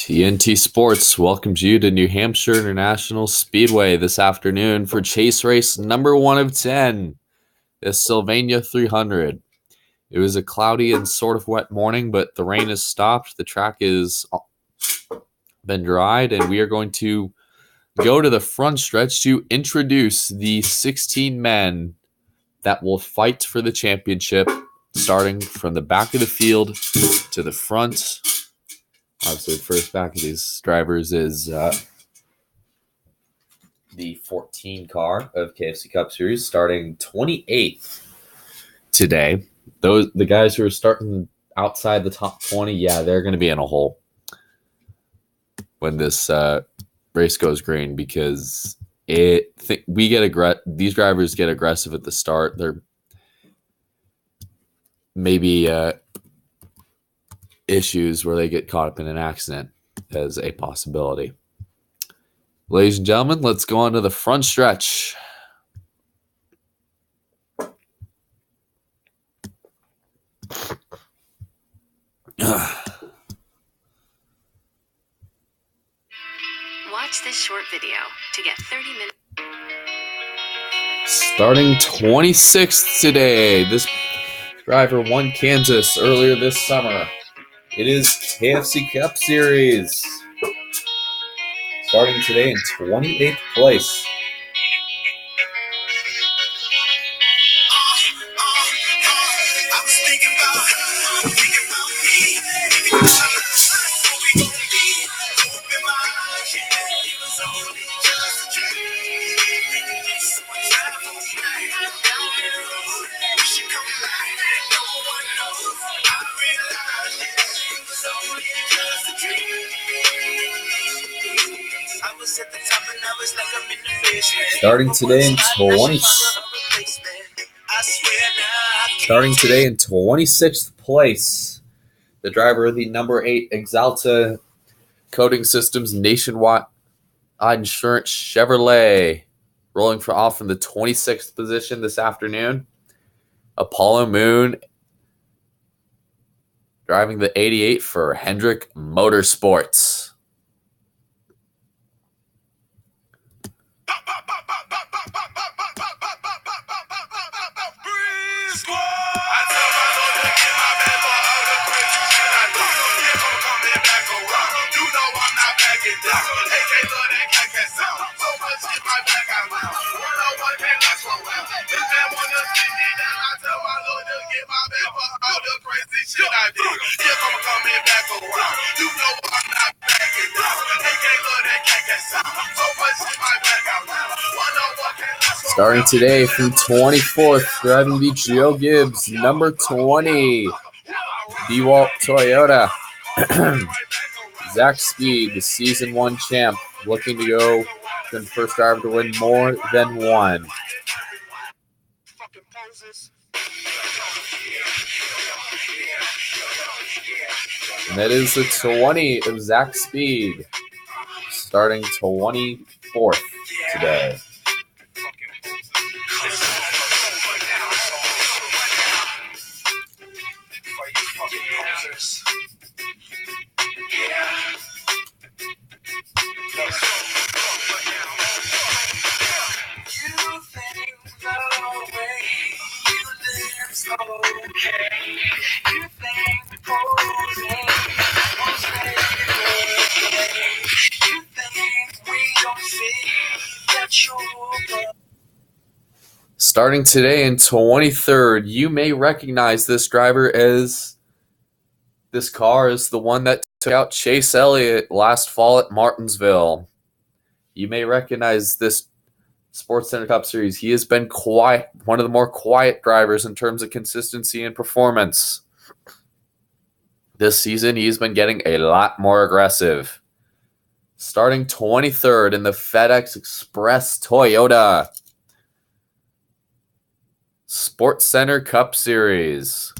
TNT Sports welcomes you to New Hampshire International Speedway this afternoon for chase race number 1 of 10, the Sylvania 300. It was a cloudy and sort of wet morning, but the rain has stopped. The track has been dried, and we are going to go to the front stretch to introduce the 16 men that will fight for the championship, starting from the back of the field to the front. Obviously, the first back of these drivers is the 14 car of KFC Cup Series, starting 28th today. The guys who are starting outside the top 20, they're going to be in a hole when this race goes green, because these drivers get aggressive at the start. They're maybe issues where they get caught up in an accident as a possibility. Ladies and gentlemen, let's go on to the front stretch. Watch this short video to get 30 minutes. Starting 26th today, this driver won Kansas earlier this summer. It is KFC Cup Series. Starting today in 28th place. Starting today in 26th place, the driver of the number 8 Exalta Coating Systems Nationwide Insurance Chevrolet, rolling off in the 26th position this afternoon. Apollo Moon driving the 88 for Hendrick Motorsports. Starting today from 24th, driving the Joe Gibbs number 20 DeWalt Toyota. Zach Speed, the season 1 champ, looking to go to the first driver to win more than one. And that is the 20 of Zach Speed, starting 24th today. Starting today in 23rd, you may recognize this driver as this car is the one that took out Chase Elliott last fall at Martinsville. You may recognize this Sports Center Cup Series. He has been quiet, one of the more quiet drivers in terms of consistency and performance. This season, he's been getting a lot more aggressive. Starting 23rd in the FedEx Express Toyota Sports Center Cup Series.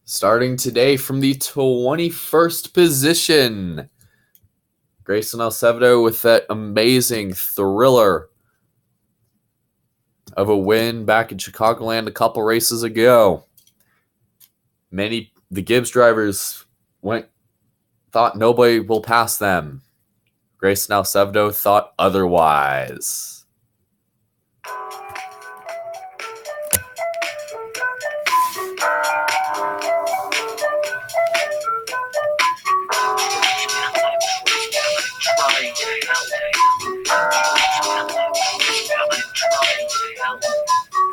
Starting today from the 21st position, Grayson Acevedo with that amazing thriller of a win back in Chicagoland a couple races ago. The Gibbs drivers thought nobody will pass them. Grayson Acevedo thought otherwise.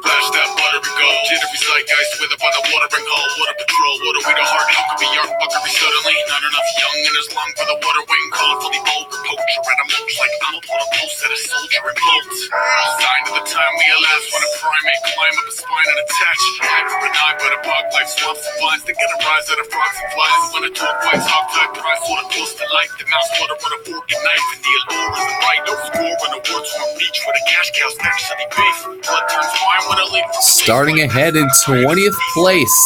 Flash that butter and gold, jittery zeitgeist with up on the watering hole. Water patrol, water we the heart, how could be our fuckery suddenly? Not enough young and as long for the water wing, colorfully vulgar poacher at a mulch like I'm a post at a soldier and bolt. Sign of the time we elapse when a primate climb up a spine and attach. Eye for an eye, but a bog life swamps and vines. They get a rise out of frogs and flies. When a dog fights hog type price, water close to life. The mouse water on a fork and knife, and the allure is the right. No score when the words from a beach where the cash cows naturally beef. Blood turns wine when a lead from Starting ahead in 20th place,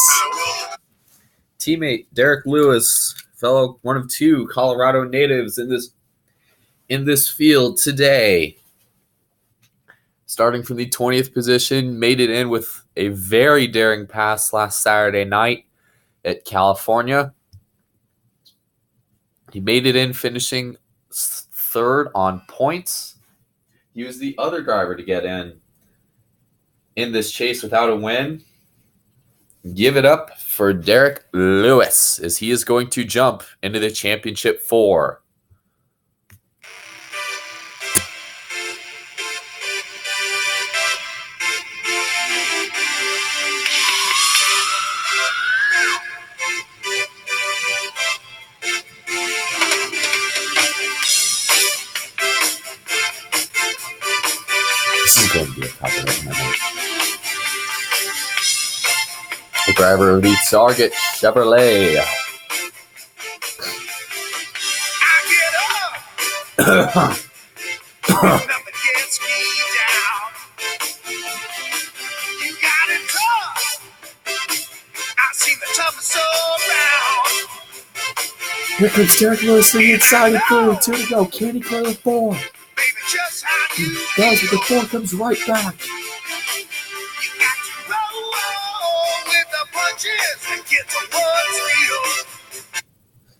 teammate Derek Lewis, fellow one of two Colorado natives in this field today. Starting from the 20th position, made it in with a very daring pass last Saturday night at California. He made it in, finishing third on points. He was the other driver to get in this chase without a win. Give it up for Derek Lewis as he is going to jump into the championship 4. This is going to be a copyright moment. The driver of the Target Chevrolet. Here comes Derek Lewis from the inside of 3. 2 to go. Candy clear 4. He does, but the 4 comes right back.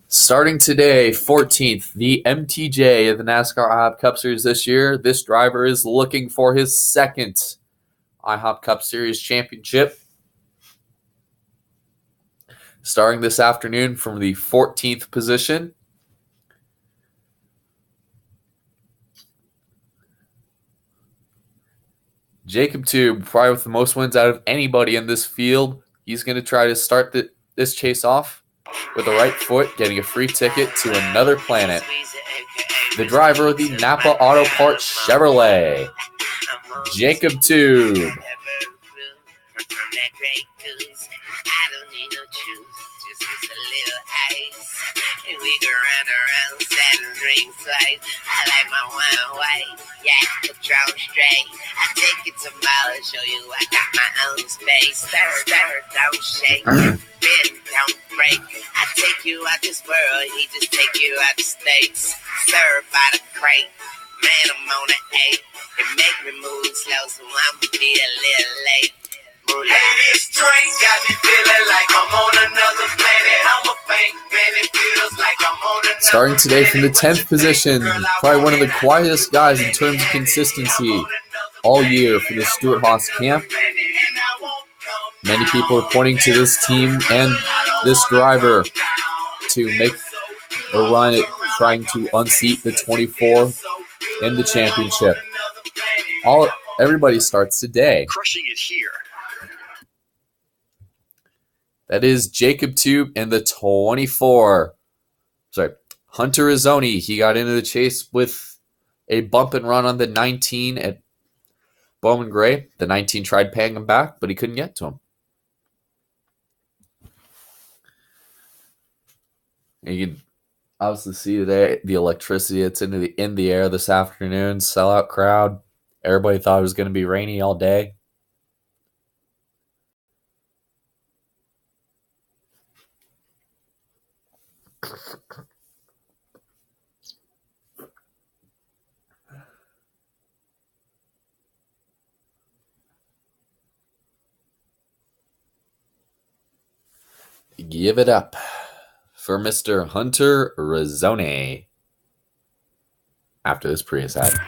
Starting today, 14th, the MTJ of the NASCAR IHOP Cup Series this year. This driver is looking for his second IHOP Cup Series championship. Starting this afternoon from the 14th position, Jacob Tube, probably with the most wins out of anybody in this field. He's going to try to start this chase off with the right foot, getting a free ticket to another planet. The driver of the Napa Auto Parts Chevrolet, Jacob Tube. We go round around, sat and drink twice. I like my wine white, yeah, Patron straight. I take it to mile and show you I got my own space. Stir, don't shake, bend, don't break. I take you out this world, he just take you out the States. Served by the crate, man, I'm on an 8. It make me move slow, so I'ma be a little late. Hey, this drink got me feeling like I'm on another planet. I'm a fake man, it feels like I'm on another. Starting today from the 10th position, probably one of the quietest guys in terms of consistency all year for the Stuart Haas camp. Many people are pointing to this team and this driver to make a run at trying to unseat the 24 in the championship. Everybody starts today. Crushing it here. That is Jacob Tube in the 24. Sorry, Hunter Rizzoni. He got into the chase with a bump and run on the 19 at Bowman Gray. The 19 tried paying him back, but he couldn't get to him. And you can obviously see today the electricity that's in the air this afternoon. Sellout crowd. Everybody thought it was going to be rainy all day. Give it up for Mr. Hunter Rizzoni after this Prius ad.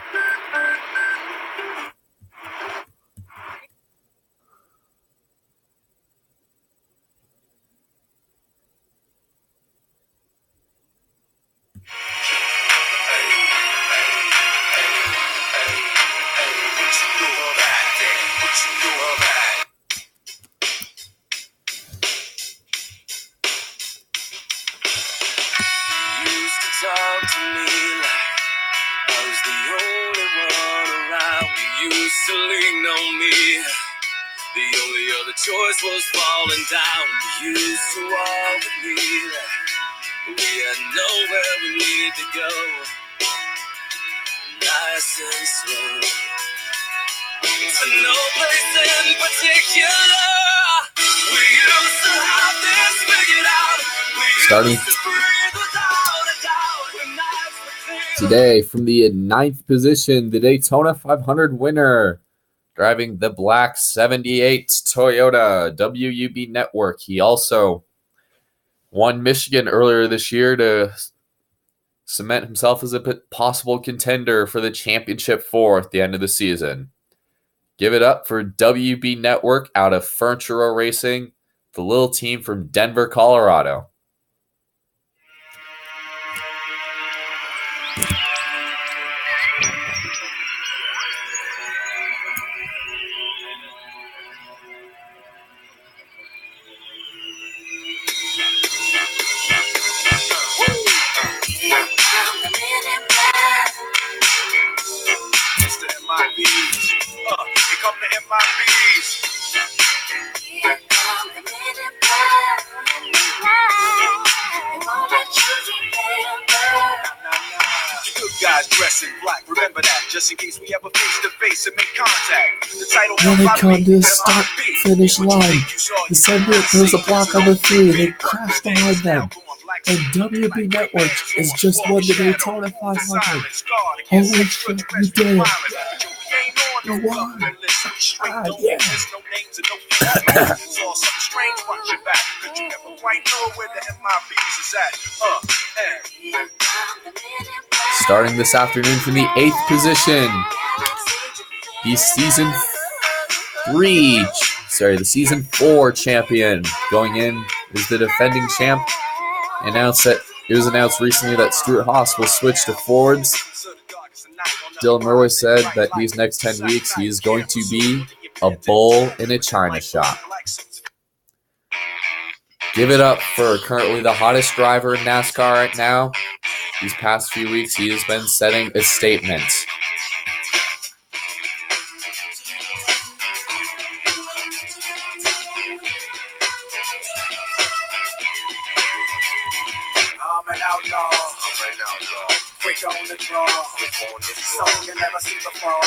Talk to me like I was the only one around. You used to lean on me. The only other choice was falling down. You used to walk with me like we had nowhere we needed to go. Nice and slow to no place in particular. We used to have this figured out. Starting today from the 9th position, the Daytona 500 winner, driving the black 78 Toyota WUB Network. He also won Michigan earlier this year to cement himself as a possible contender for the championship 4 at the end of the season. Give it up for WUB Network out of Furniture Row Racing, the little team from Denver, Colorado. Just in case we ever face to face and make contact. The title when they come to the start finish line, the center throws a block on the 3. They crash behind them. And WB Networks is just won the Daytona 500. Holy shit, you did it. You won. Yeah. Starting this afternoon from the 8th position, the season 4 champion going in is the defending champ. It was announced recently that Stuart Haas will switch to Fords. Dylan Murray said that these next 10 weeks he is going to be a bull in a china shop. Give it up for currently the hottest driver in NASCAR right now. These past few weeks, he has been setting a statement. I'm an outlaw. Quick on the draw. Something you never seen before.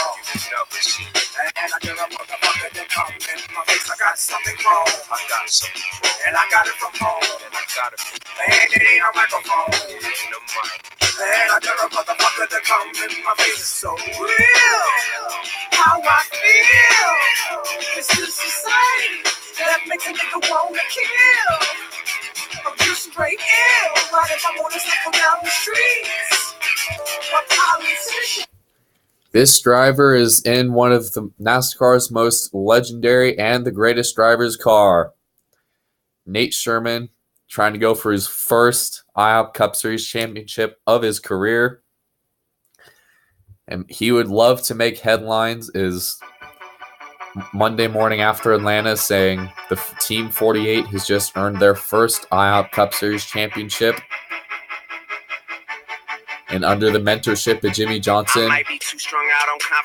And I get a motherfucker that come in my face. I got something wrong. And I got it from home. And it ain't a microphone. And I get a motherfucker that come in my face. It's so real. How I feel. It's the society that makes a nigga wanna kill. I'm just straight ill. Right if I wanna cycle down the streets. This driver is in one of the NASCAR's most legendary and the greatest driver's car. Nate Sherman trying to go for his first IHOP Cup Series championship of his career. And he would love to make headlines is Monday morning after Atlanta saying the Team 48 has just earned their first IHOP Cup Series championship. And under the mentorship of Jimmy Johnson,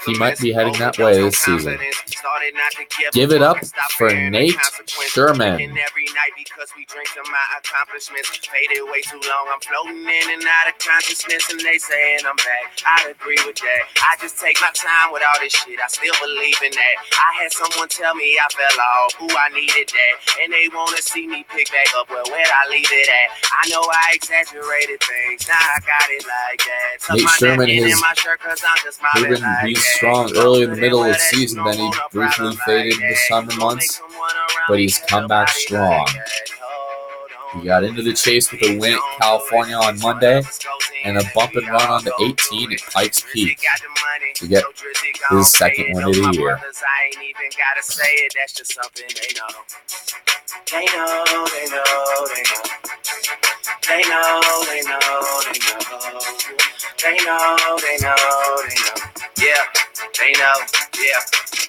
he might be heading that way this season. Give it up for Nate Sherman. Because we drink to my accomplishments. Faded way too long. I'm floating in and out of consciousness, and they saying I'm back. I agree with that. I just take my time with all this shit. I still believe in that. I had someone tell me I fell off. Ooh, I needed that. And they wanna see me pick back up. Well, where'd I leave it at? I know I exaggerated things. Now I got it like that. Tuck Nate my Sherman napkin in has my shirt 'cause I'm just smiling proven like he's that. strong early in the middle of the season, then he briefly faded in the summer months, but he's come back strong. He got into the chase with a win at California on Monday and a bump and run on the 18 at Pikes Peak to get his second win of the year.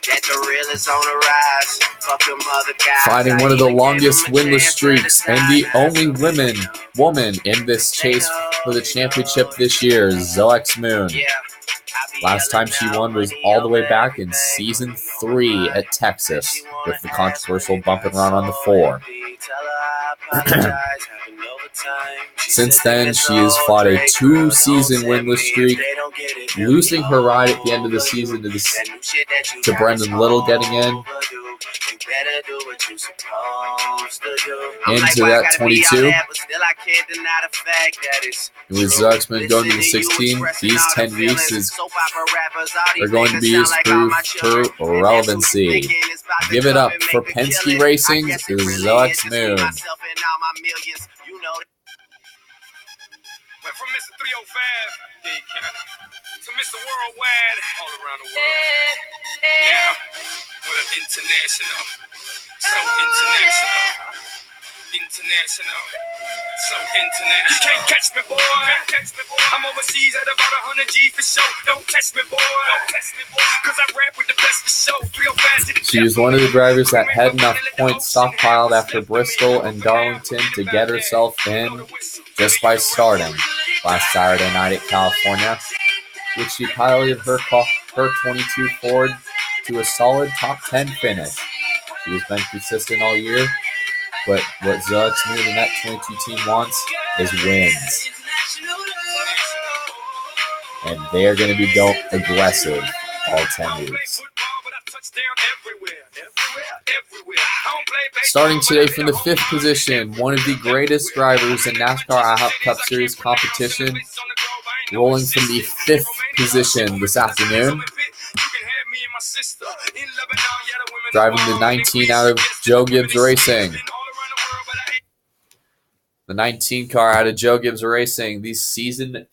That the real is on the rise. Fuck them other guys. Fighting one of the longest winless streaks and the only woman in this chase for the championship this year, Zoex Moon. Last time she won was all the way back in Season 3 at Texas with the controversial bump and run on the 4. Since then, she has fought a 2-season winless streak, losing her ride at the end of the season to Brendan Little getting in. Into that 22. With Zuxman going to the 16, these 10 weeks are going to be his proof her relevancy. Give it up for Penske Racing's Zoex Moon. From Mr. 305 to Mr. Worldwide, all around the world. Now, we're international. So international. International. So international. You can't catch me, boy. I'm overseas at about 100 G for show. Don't catch me, boy. Cause I rap with the best for show. 305 to the She was one of the drivers that had enough points stockpiled after Bristol and Darlington to get herself in just by starting last Saturday night at California, which she piloted her 22 Ford to a solid top 10 finish. She has been consistent all year, but what Zoex Moon and that 22 team wants is wins. And they are going to be aggressive all 10 weeks. Starting today from the 5th position, one of the greatest drivers in NASCAR IHOP Cup Series competition, rolling from the 5th position this afternoon, driving the 19 out of Joe Gibbs Racing. The 19 car out of Joe Gibbs Racing, the Season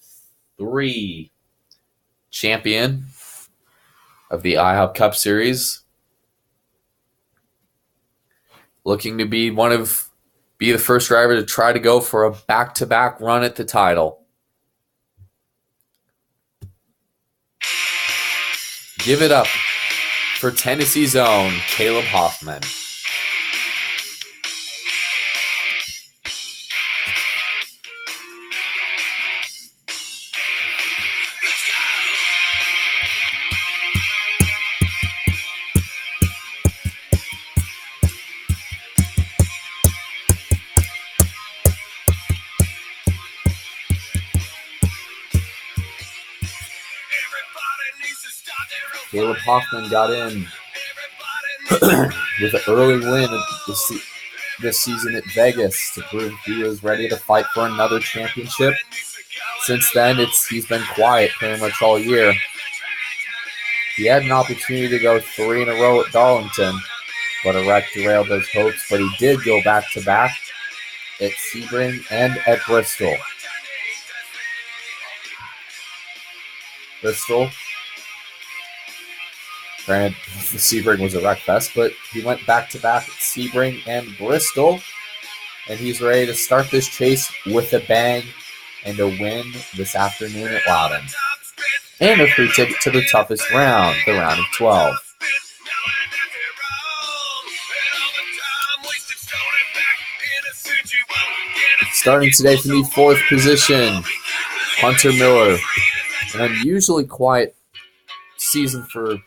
3 champion of the IHOP Cup Series. Looking to be the first driver to try to go for a back-to-back run at the title. Give it up for Tennessee's own Caleb Hoffman. Caleb Hoffman got in with an early win this season at Vegas to prove he was ready to fight for another championship. Since then, he's been quiet pretty much all year. He had an opportunity to go 3 in a row at Darlington, but a wreck derailed his hopes. But he did go back-to-back at Sebring and at Bristol. Granted, the Sebring was a wreck fest, but he went back-to-back at Sebring and Bristol and he's ready to start this chase with a bang and a win this afternoon at Loudon. And a free ticket to the toughest round, the round of 12. Starting today from the 4th position, Hunter Miller. An unusually quiet season for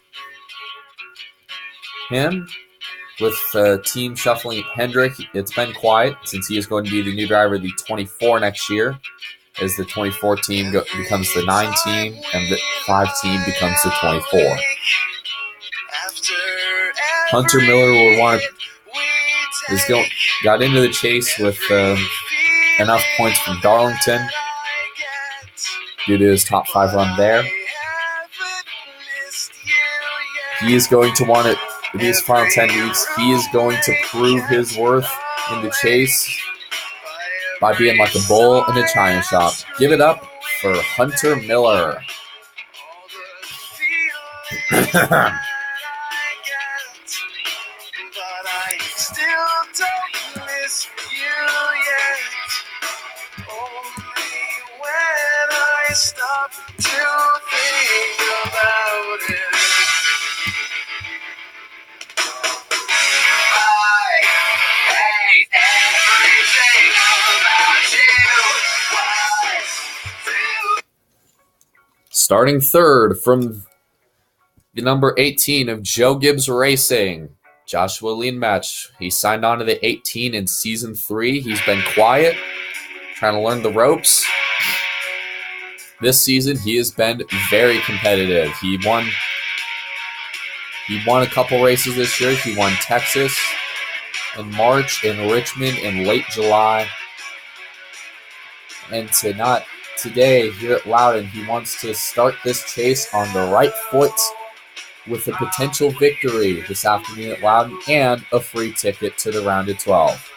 him. With the team shuffling Hendrick, it's been quiet since he is going to be the new driver of the 24 next year, as the 24 team becomes the 9 team and the 5 team becomes the 24. Hunter Miller got into the chase with enough points from Darlington due to his top 5 run there. He is going to want it in these final 10 weeks. He is going to prove his worth in the chase by being like a bull in a china shop. Give it up for Hunter Miller. Stop to think about it. I hate everything about you. Starting third from the number 18 of Joe Gibbs Racing, Joshua Leanmatch. He signed on to the 18 in season 3. He's been quiet, trying to learn the ropes. This season, he has been very competitive. He won a couple races this year. He won Texas in March, in Richmond in late July. And today here at Loudon, he wants to start this chase on the right foot with a potential victory this afternoon at Loudon and a free ticket to the round of 12.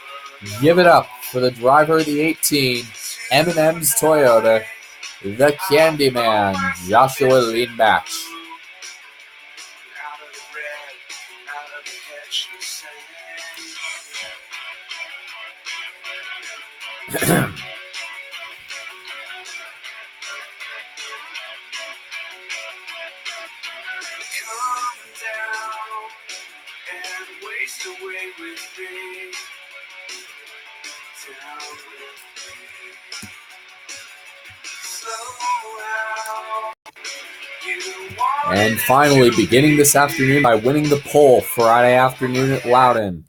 Give it up for the driver of the 18, M&M's Toyota, the Candyman, Joshua Leanmatch. And finally, beginning this afternoon by winning the pole Friday afternoon at Loudon,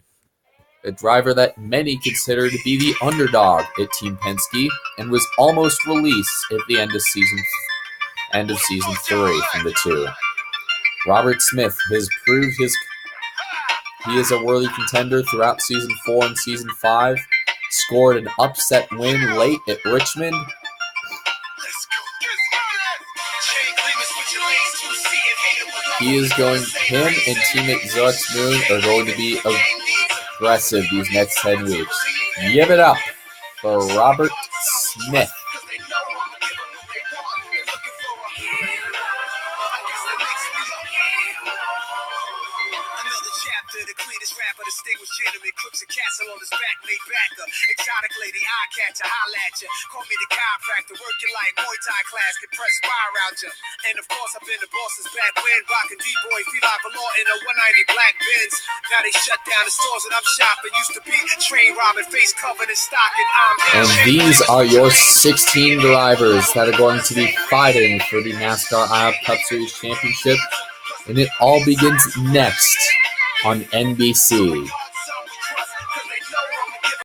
a driver that many consider to be the underdog at Team Penske and was almost released at the end of season 3 from the 2. Robert Smith has proved he is a worthy contender throughout season 4 and season 5. Scored an upset win late at Richmond. Him and teammate Zox Moon are going to be aggressive these next 10 weeks. Give it up for Robert Smith. Exotic lady, eye catcher, holla at ya. Call me the chiropractor, working like Muay Thai class, can press fire out ya. And of course, I've been the boss's back when rocking D-boy, feel like a law in a 190 black Benz. Now they shut down the stores that I'm shopping. Used to be train robbing, face covered in stocking. And these are your 16 drivers that are going to be fighting for the NASCAR IHOP Cup Series Championship. And it all begins next on NBC.